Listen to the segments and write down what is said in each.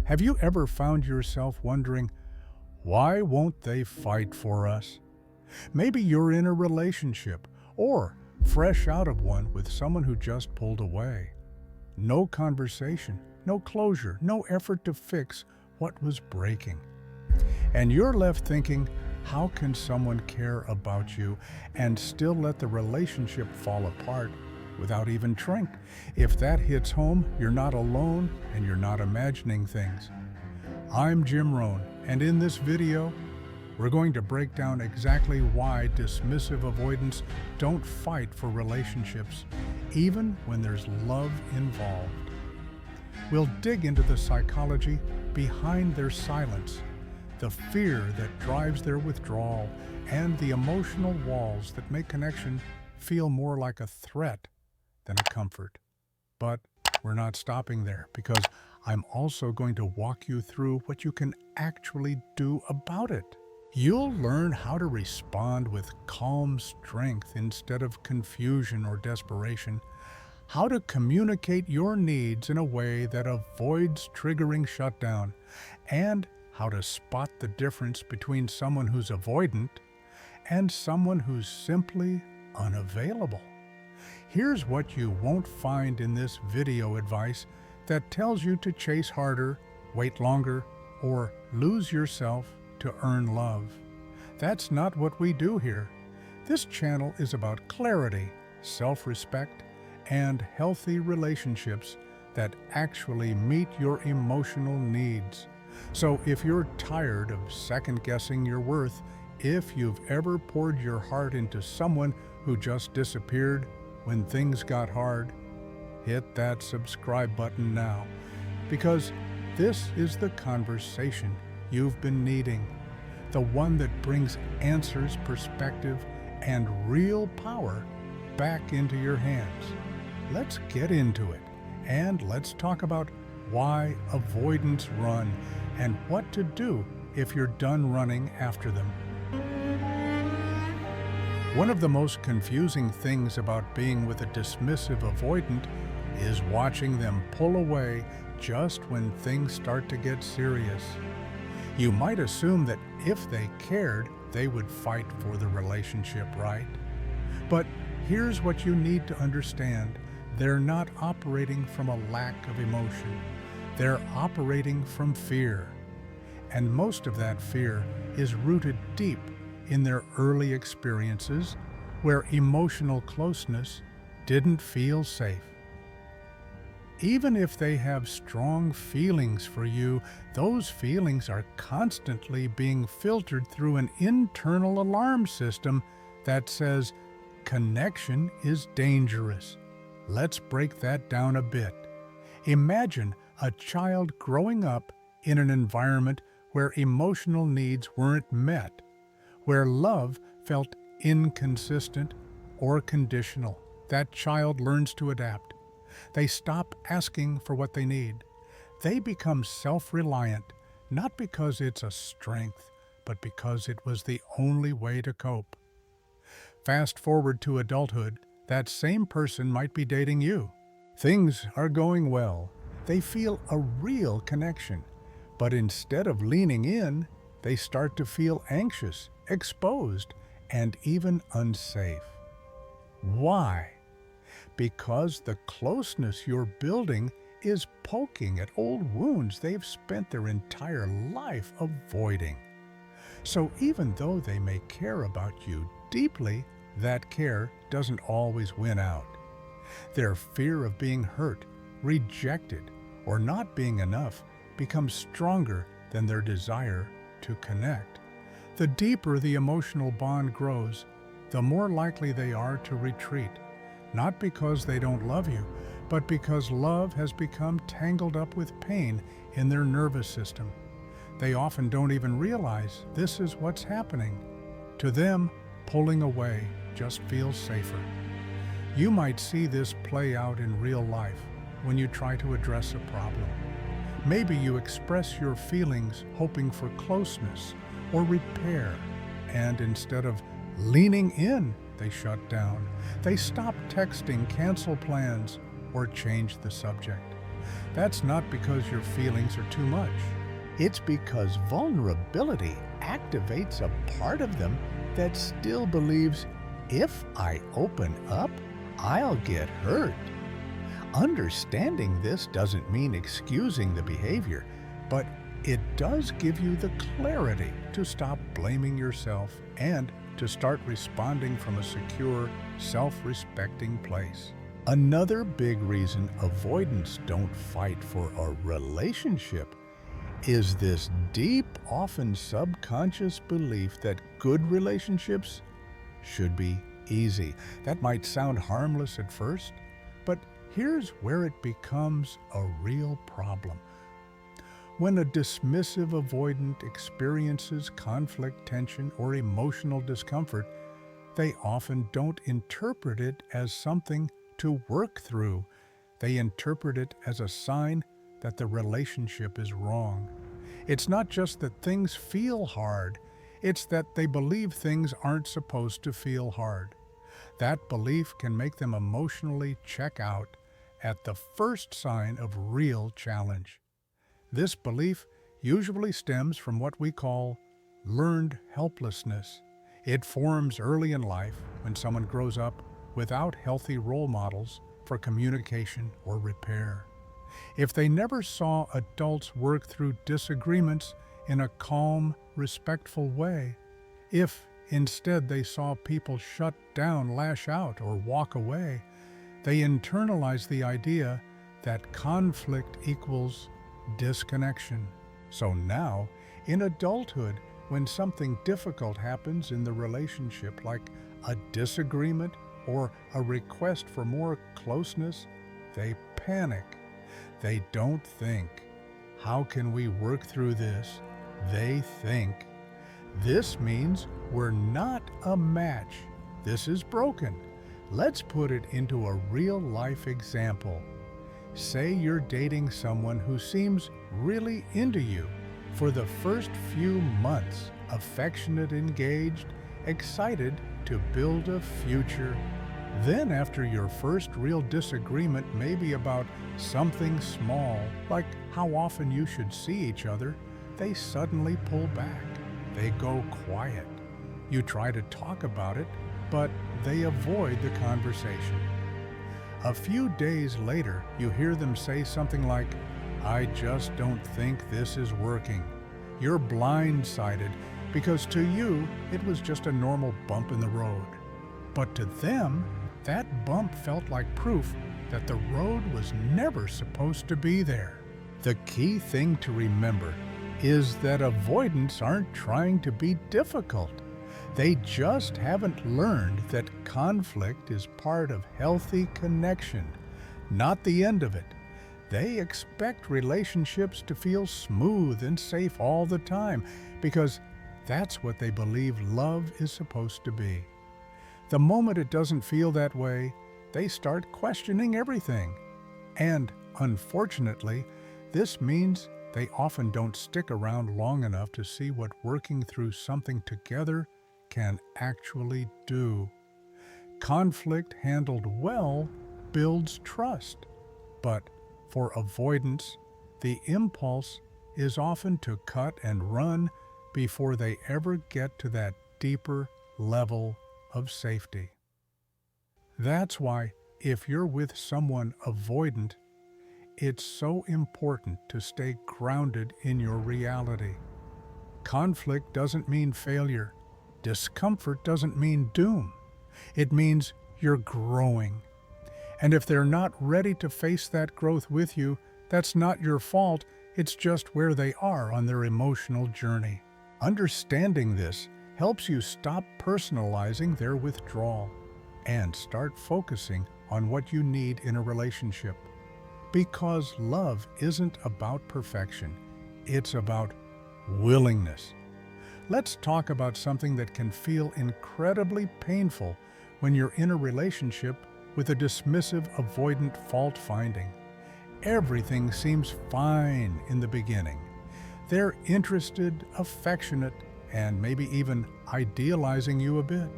Have you ever found yourself wondering, why won't they fight for us? Maybe you're in a relationship or fresh out of one with someone who just pulled away. No conversation, no closure, no effort to fix what was breaking. And you're left thinking, how can someone care about you and still let the relationship fall apart without even trying? If that hits home, you're not alone and you're not imagining things. I'm Jim Rohn, and in this video, we're going to break down exactly why dismissive avoidants don't fight for relationships, even when there's love involved. We'll dig into the psychology behind their silence, the fear that drives their withdrawal, and the emotional walls that make connection feel more like a threat than a comfort. But we're not stopping there, because I'm also going to walk you through what you can actually do about it. You'll learn how to respond with calm strength instead of confusion or desperation, how to communicate your needs in a way that avoids triggering shutdown, and how to spot the difference between someone who's avoidant and someone who's simply unavailable. Here's what you won't find in this video advice that tells you to chase harder, wait longer, or lose yourself to earn love. That's not what we do here. This channel is about clarity, self-respect, and healthy relationships that actually meet your emotional needs. So if you're tired of second-guessing your worth, if you've ever poured your heart into someone who just disappeared when things got hard, hit that subscribe button now, because this is the conversation you've been needing, the one that brings answers, perspective, and real power back into your hands. Let's get into it, and let's talk about why avoidants run and what to do if you're done running after them. One of the most confusing things about being with a dismissive avoidant is watching them pull away just when things start to get serious. You might assume that if they cared, they would fight for the relationship, right? But here's what you need to understand. They're not operating from a lack of emotion. They're operating from fear. And most of that fear is rooted deep in their early experiences where emotional closeness didn't feel safe. Even if they have strong feelings for you, those feelings are constantly being filtered through an internal alarm system that says connection is dangerous. Let's break that down a bit. Imagine a child growing up in an environment where emotional needs weren't met, where love felt inconsistent or conditional. That child learns to adapt. They stop asking for what they need. They become self-reliant, not because it's a strength, but because it was the only way to cope. Fast forward to adulthood, that same person might be dating you. Things are going well. They feel a real connection. But instead of leaning in, they start to feel anxious, exposed, and even unsafe. Why? Because the closeness you're building is poking at old wounds they've spent their entire life avoiding. So even though they may care about you deeply, that care doesn't always win out. Their fear of being hurt, rejected, or not being enough becomes stronger than their desire to connect. The deeper the emotional bond grows, the more likely they are to retreat, not because they don't love you, but because love has become tangled up with pain in their nervous system. They often don't even realize this is what's happening. To them, pulling away just feels safer. You might see this play out in real life when you try to address a problem. Maybe you express your feelings hoping for closeness or repair, and instead of leaning in, they shut down. They stop texting, cancel plans, or change the subject. That's not because your feelings are too much. It's because vulnerability activates a part of them that still believes, if I open up, I'll get hurt. Understanding this doesn't mean excusing the behavior, but it does give you the clarity to stop blaming yourself and to start responding from a secure, self-respecting place. Another big reason avoidants don't fight for a relationship is this deep, often subconscious belief that good relationships should be easy. That might sound harmless at first, but here's where it becomes a real problem. When a dismissive avoidant experiences conflict, tension, or emotional discomfort, they often don't interpret it as something to work through. They interpret it as a sign that the relationship is wrong. It's not just that things feel hard, it's that they believe things aren't supposed to feel hard. That belief can make them emotionally check out at the first sign of real challenge. This belief usually stems from what we call learned helplessness. It forms early in life when someone grows up without healthy role models for communication or repair. If they never saw adults work through disagreements in a calm, respectful way, if instead they saw people shut down, lash out, or walk away, they internalize the idea that conflict equals disconnection. So now, in adulthood, when something difficult happens in the relationship, like a disagreement or a request for more closeness, they panic. They don't think, how can we work through this? They think, this means we're not a match. This is broken. Let's put it into a real-life example. Say you're dating someone who seems really into you. For the first few months, affectionate, engaged, excited to build a future. Then after your first real disagreement, maybe about something small, like how often you should see each other, they suddenly pull back. They go quiet. You try to talk about it, but they avoid the conversation. A few days later, you hear them say something like, I just don't think this is working. You're blindsided because to you, it was just a normal bump in the road. But to them, that bump felt like proof that the road was never supposed to be there. The key thing to remember is that avoidants aren't trying to be difficult. They just haven't learned that conflict is part of healthy connection, not the end of it. They expect relationships to feel smooth and safe all the time because that's what they believe love is supposed to be. The moment it doesn't feel that way, they start questioning everything. And unfortunately, this means they often don't stick around long enough to see what working through something together can actually do. Conflict handled well builds trust, but for avoidance, the impulse is often to cut and run before they ever get to that deeper level of safety. That's why, if you're with someone avoidant, it's so important to stay grounded in your reality. Conflict doesn't mean failure. Discomfort doesn't mean doom. It means you're growing. And if they're not ready to face that growth with you, that's not your fault. It's just where they are on their emotional journey. Understanding this helps you stop personalizing their withdrawal and start focusing on what you need in a relationship. Because love isn't about perfection, it's about willingness. Let's talk about something that can feel incredibly painful when you're in a relationship with a dismissive, avoidant fault-finding. Everything seems fine in the beginning. They're interested, affectionate, and maybe even idealizing you a bit.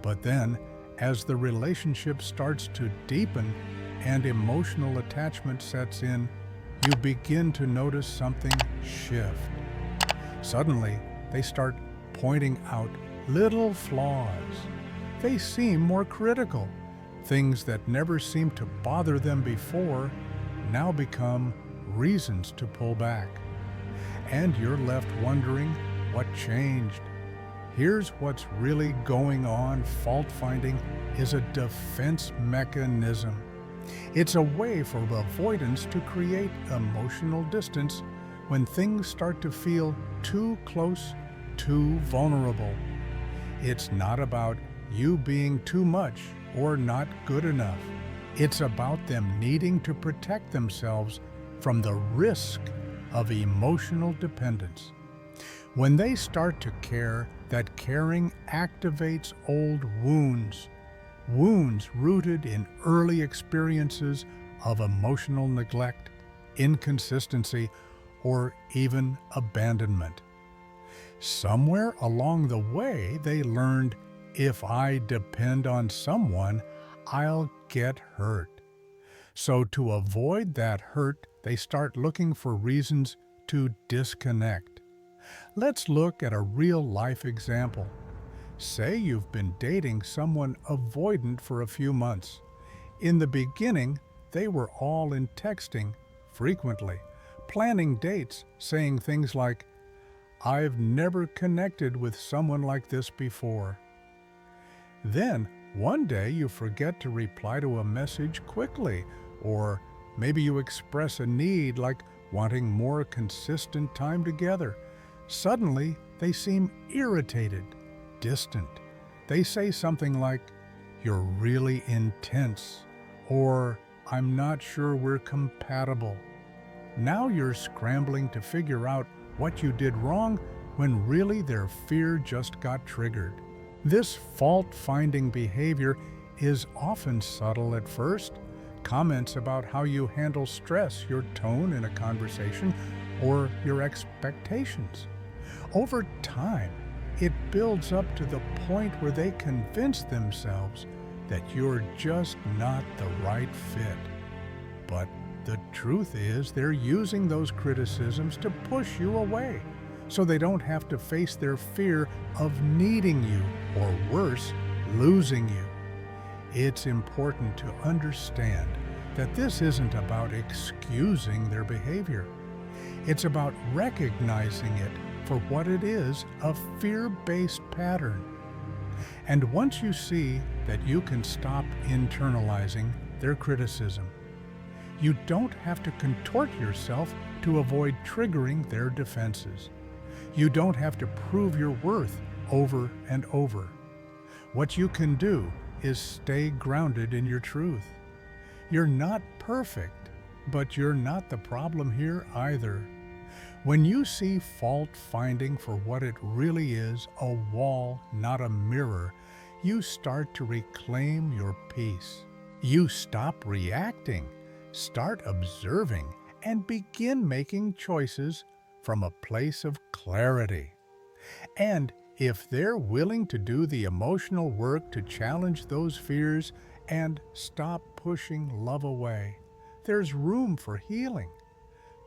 But then, as the relationship starts to deepen and emotional attachment sets in, you begin to notice something shift. Suddenly, they start pointing out little flaws. They seem more critical. Things that never seemed to bother them before now become reasons to pull back. And you're left wondering what changed. Here's what's really going on. Fault finding is a defense mechanism. It's a way for avoidance to create emotional distance when things start to feel too close, too vulnerable. It's not about you being too much or not good enough. It's about them needing to protect themselves from the risk of emotional dependence. When they start to care, that caring activates old wounds rooted in early experiences of emotional neglect, inconsistency, or even abandonment. Somewhere along the way, they learned, if I depend on someone, I'll get hurt. So to avoid that hurt, they start looking for reasons to disconnect. Let's look at a real-life example. Say you've been dating someone avoidant for a few months. In the beginning, they were all in texting frequently, planning dates, saying things like, "I've never connected with someone like this before." Then, one day you forget to reply to a message quickly, or maybe you express a need like wanting more consistent time together. Suddenly, they seem irritated, distant. They say something like, "You're really intense," or "I'm not sure we're compatible." Now you're scrambling to figure out what you did wrong when really their fear just got triggered. This fault-finding behavior is often subtle at first. Comments about how you handle stress, your tone in a conversation, or your expectations. Over time, it builds up to the point where they convince themselves that you're just not the right fit. But the truth is, they're using those criticisms to push you away, so they don't have to face their fear of needing you, or worse, losing you. It's important to understand that this isn't about excusing their behavior. It's about recognizing it for what it is, a fear-based pattern. And once you see that you can stop internalizing their criticism, you don't have to contort yourself to avoid triggering their defenses. You don't have to prove your worth over and over. What you can do is stay grounded in your truth. You're not perfect, but you're not the problem here either. When you see fault-finding for what it really is, a wall, not a mirror, you start to reclaim your peace. You stop reacting, start observing, and begin making choices from a place of clarity. And if they're willing to do the emotional work to challenge those fears and stop pushing love away, there's room for healing.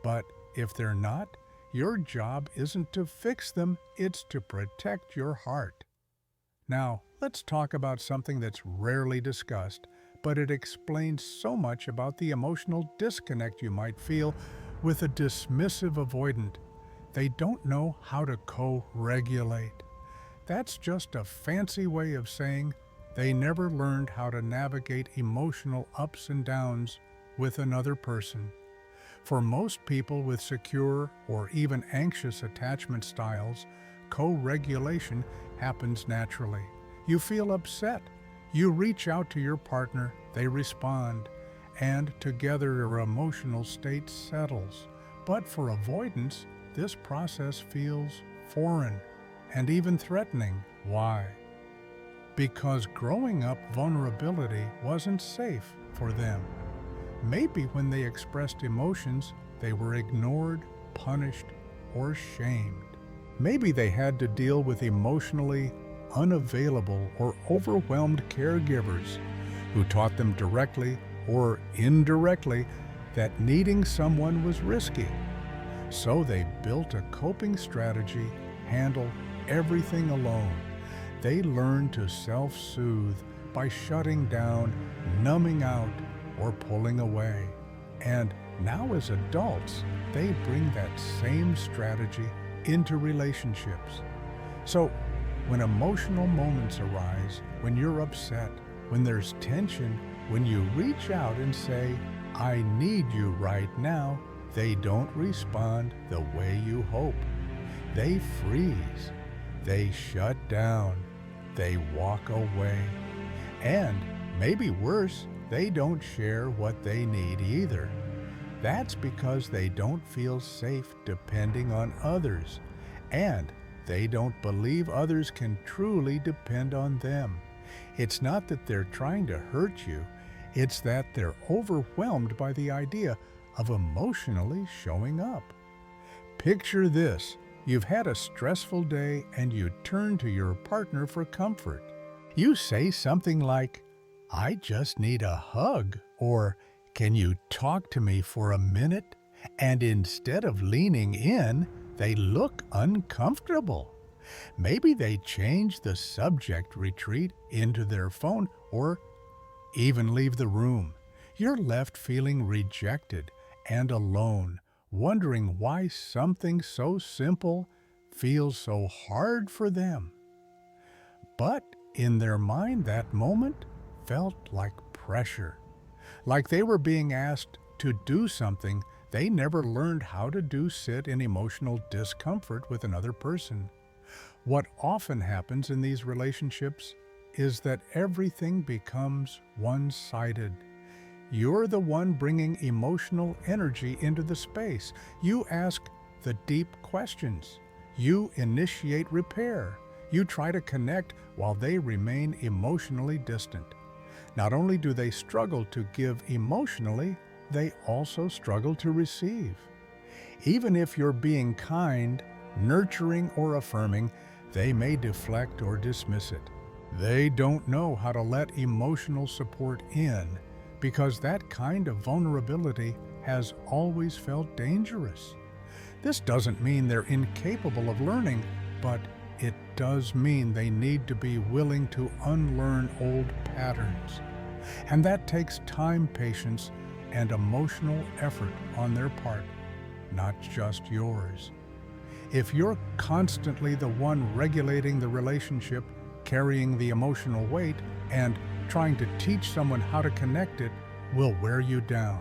But if they're not, your job isn't to fix them, it's to protect your heart. Now, let's talk about something that's rarely discussed, but it explains so much about the emotional disconnect you might feel with a dismissive avoidant. They don't know how to co-regulate. That's just a fancy way of saying they never learned how to navigate emotional ups and downs with another person. For most people with secure or even anxious attachment styles, co-regulation happens naturally. You feel upset. You reach out to your partner, they respond, and together your emotional state settles. But for avoidance, this process feels foreign and even threatening. Why? Because growing up, vulnerability wasn't safe for them. Maybe when they expressed emotions, they were ignored, punished, or shamed. Maybe they had to deal with emotionally unavailable or overwhelmed caregivers who taught them directly or indirectly that needing someone was risky. So they built a coping strategy, handle everything alone. They learned to self-soothe by shutting down, numbing out, or pulling away. And now as adults, they bring that same strategy into relationships. So when emotional moments arise, when you're upset, when there's tension, when you reach out and say, "I need you right now," they don't respond the way you hope. They freeze. They shut down. They walk away. And maybe worse, they don't share what they need either. That's because they don't feel safe depending on others, and they don't believe others can truly depend on them. It's not that they're trying to hurt you, it's that they're overwhelmed by the idea of emotionally showing up. Picture this. You've had a stressful day and you turn to your partner for comfort. You say something like, "I just need a hug," or "Can you talk to me for a minute?" And instead of leaning in, they look uncomfortable. Maybe they change the subject, retreat into their phone, or even leave the room. You're left feeling rejected and alone, wondering why something so simple feels so hard for them. But in their mind, that moment felt like pressure, like they were being asked to do something they never learned how to do, sit in emotional discomfort with another person. What often happens in these relationships is that everything becomes one-sided. You're the one bringing emotional energy into the space. You ask the deep questions. You initiate repair. You try to connect while they remain emotionally distant. Not only do they struggle to give emotionally, they also struggle to receive. Even if you're being kind, nurturing, or affirming, they may deflect or dismiss it. They don't know how to let emotional support in because that kind of vulnerability has always felt dangerous. This doesn't mean they're incapable of learning, but it does mean they need to be willing to unlearn old patterns. And that takes time, patience, and emotional effort on their part, not just yours. If you're constantly the one regulating the relationship, carrying the emotional weight, and trying to teach someone how to connect, it will wear you down.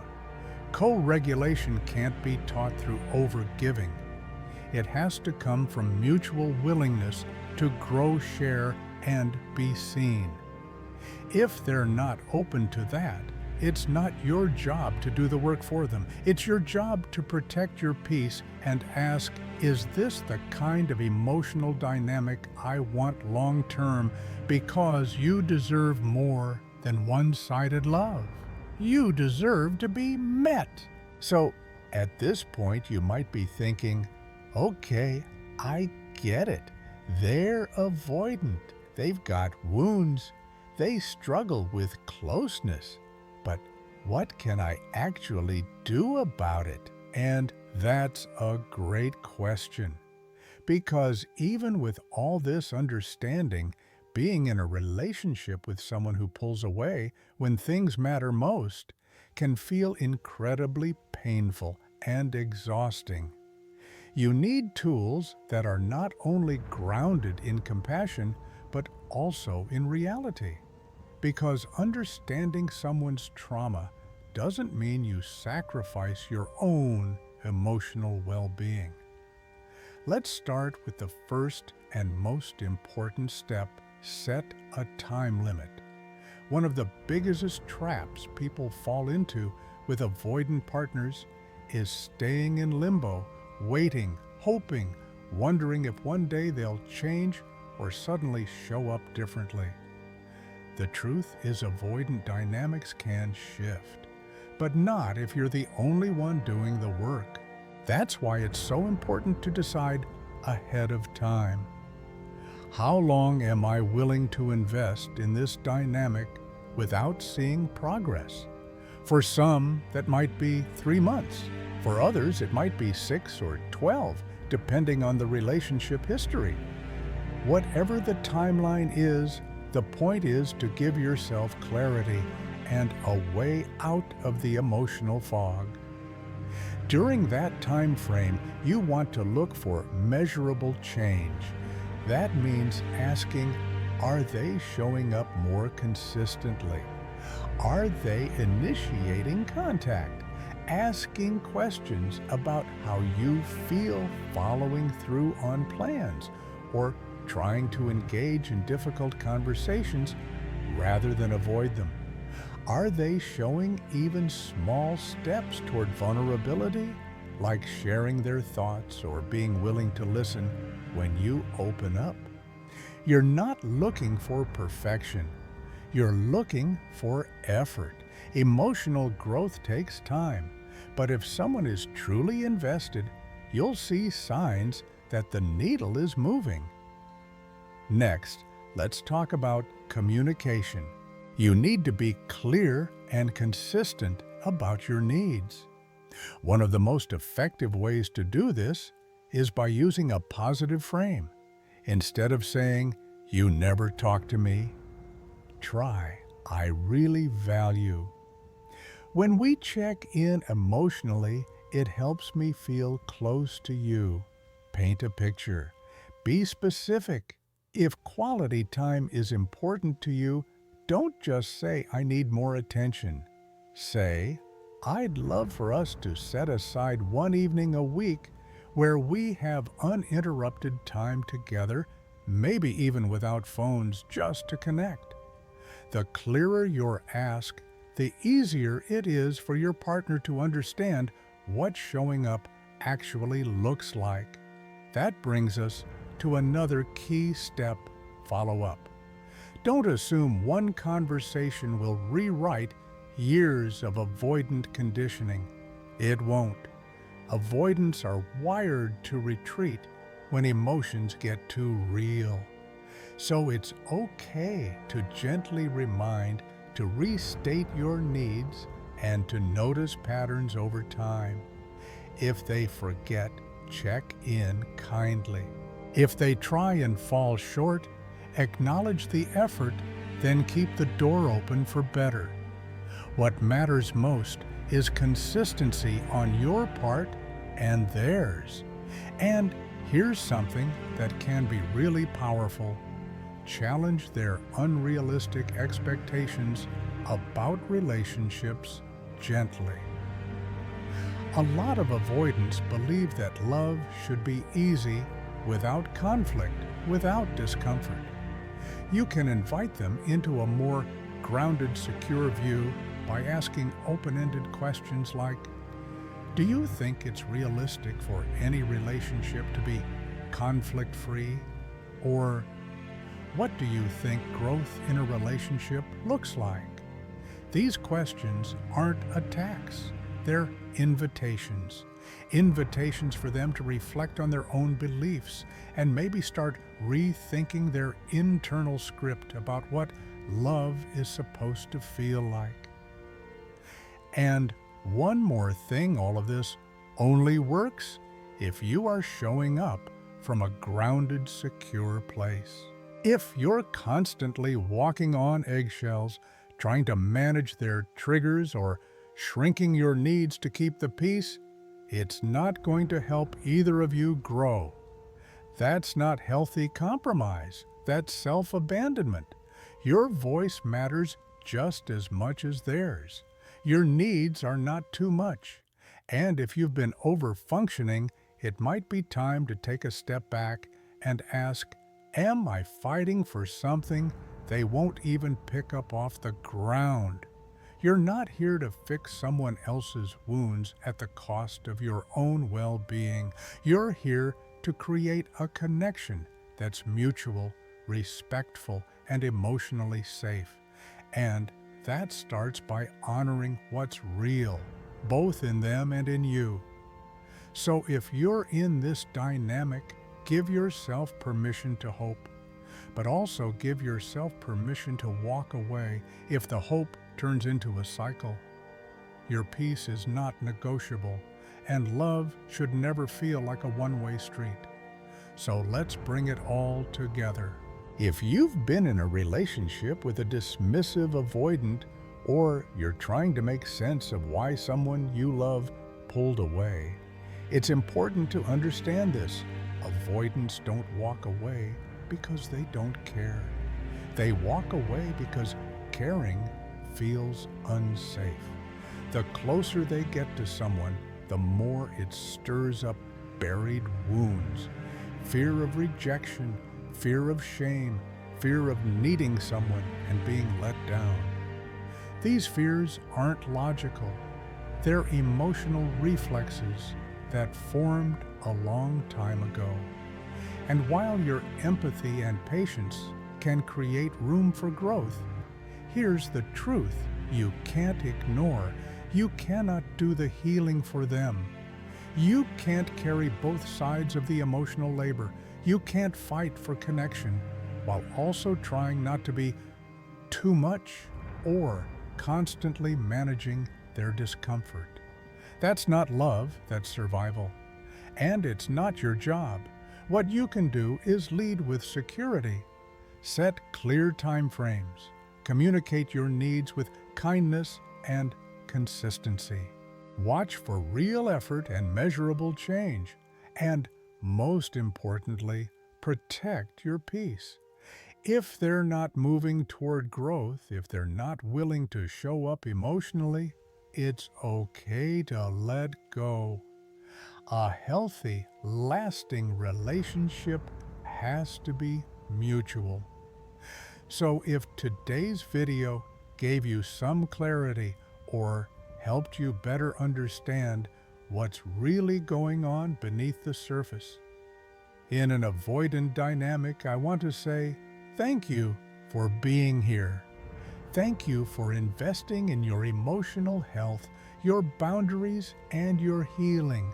Co-regulation can't be taught through over-giving. It has to come from mutual willingness to grow, share, and be seen. If they're not open to that, it's not your job to do the work for them. It's your job to protect your peace and ask, is this the kind of emotional dynamic I want long-term? Because you deserve more than one-sided love. You deserve to be met. So at this point, you might be thinking, okay, I get it. They're avoidant. They've got wounds. They struggle with closeness. But what can I actually do about it? And that's a great question. Because even with all this understanding, being in a relationship with someone who pulls away when things matter most can feel incredibly painful and exhausting. You need tools that are not only grounded in compassion, but also in reality. Because understanding someone's trauma doesn't mean you sacrifice your own emotional well-being. Let's start with the first and most important step: set a time limit. One of the biggest traps people fall into with avoidant partners is staying in limbo, waiting, hoping, wondering if one day they'll change or suddenly show up differently. The truth is, avoidant dynamics can shift, but not if you're the only one doing the work. That's why it's so important to decide ahead of time. How long am I willing to invest in this dynamic without seeing progress? For some, that might be 3 months. For others, it might be 6 or 12, depending on the relationship history. Whatever the timeline is, the point is to give yourself clarity and a way out of the emotional fog. During that time frame, you want to look for measurable change. That means asking, are they showing up more consistently? Are they initiating contact? Asking questions about how you feel following through on plans, or trying to engage in difficult conversations rather than avoid them. Are they showing even small steps toward vulnerability, like sharing their thoughts or being willing to listen when you open up? You're not looking for perfection. You're looking for effort. Emotional growth takes time, but if someone is truly invested, you'll see signs that the needle is moving. Next, let's talk about communication. You need to be clear and consistent about your needs. One of the most effective ways to do this is by using a positive frame. Instead of saying, "You never talk to me," try, "I really value." When we check in emotionally, it helps me feel close to you. Paint a picture. Be specific. If quality time is important to you, don't just say, "I need more attention." Say, "I'd love for us to set aside one evening a week where we have uninterrupted time together, maybe even without phones, just to connect." The clearer your ask, the easier it is for your partner to understand what showing up actually looks like. That brings us to another key step: follow up. Don't assume one conversation will rewrite years of avoidant conditioning. It won't. Avoidants are wired to retreat when emotions get too real. So it's okay to gently remind, to restate your needs, and to notice patterns over time. If they forget, check in kindly. If they try and fall short, acknowledge the effort, then keep the door open for better. What matters most is consistency on your part and theirs. And here's something that can be really powerful: challenge their unrealistic expectations about relationships gently. A lot of avoidants believe that love should be easy, without conflict, without discomfort. You can invite them into a more grounded, secure view by asking open-ended questions like, do you think it's realistic for any relationship to be conflict-free? Or, what do you think growth in a relationship looks like? These questions aren't attacks, they're invitations. Invitations for them to reflect on their own beliefs and maybe start rethinking their internal script about what love is supposed to feel like. And one more thing, all of this only works if you are showing up from a grounded, secure place. If you're constantly walking on eggshells, trying to manage their triggers or shrinking your needs to keep the peace, it's not going to help either of you grow. That's not healthy compromise. That's self-abandonment. Your voice matters just as much as theirs. Your needs are not too much. And if you've been over-functioning, it might be time to take a step back and ask, am I fighting for something they won't even pick up off the ground? You're not here to fix someone else's wounds at the cost of your own well-being. You're here to create a connection that's mutual, respectful, and emotionally safe. And that starts by honoring what's real, both in them and in you. So if you're in this dynamic, give yourself permission to hope, but also give yourself permission to walk away if the hope turns into a cycle. your peace is not negotiable, and love should never feel like a one-way street. So let's bring it all together. If you've been in a relationship with a dismissive avoidant, or you're trying to make sense of why someone you love pulled away, it's important to understand this. Avoidants don't walk away because they don't care. They walk away because caring feels unsafe. The closer they get to someone, the more it stirs up buried wounds. Fear of rejection, fear of shame, fear of needing someone and being let down. These fears aren't logical. They're emotional reflexes that formed a long time ago. And while your empathy and patience can create room for growth, here's the truth you can't ignore. You cannot do the healing for them. You can't carry both sides of the emotional labor. You can't fight for connection while also trying not to be too much or constantly managing their discomfort. That's not love, that's survival. And it's not your job. What you can do is lead with security. Set clear time frames. Communicate your needs with kindness and consistency. Watch for real effort and measurable change. And most importantly, protect your peace. If they're not moving toward growth, if they're not willing to show up emotionally, it's okay to let go. A healthy, lasting relationship has to be mutual. So if today's video gave you some clarity or helped you better understand what's really going on beneath the surface, in an avoidant dynamic, I want to say thank you for being here. Thank you for investing in your emotional health, your boundaries, and your healing.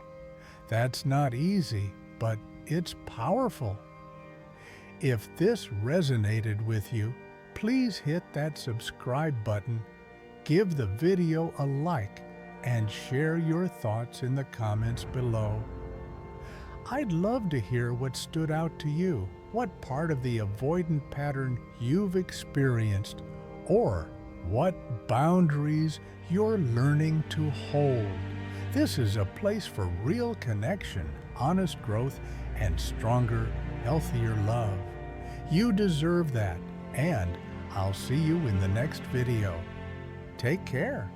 That's not easy, but it's powerful. If this resonated with you, please hit that subscribe button, give the video a like, and share your thoughts in the comments below. I'd love to hear what stood out to you, what part of the avoidant pattern you've experienced, or what boundaries you're learning to hold. This is a place for real connection, honest growth, and stronger, healthier love. You deserve that, and I'll see you in the next video. Take care.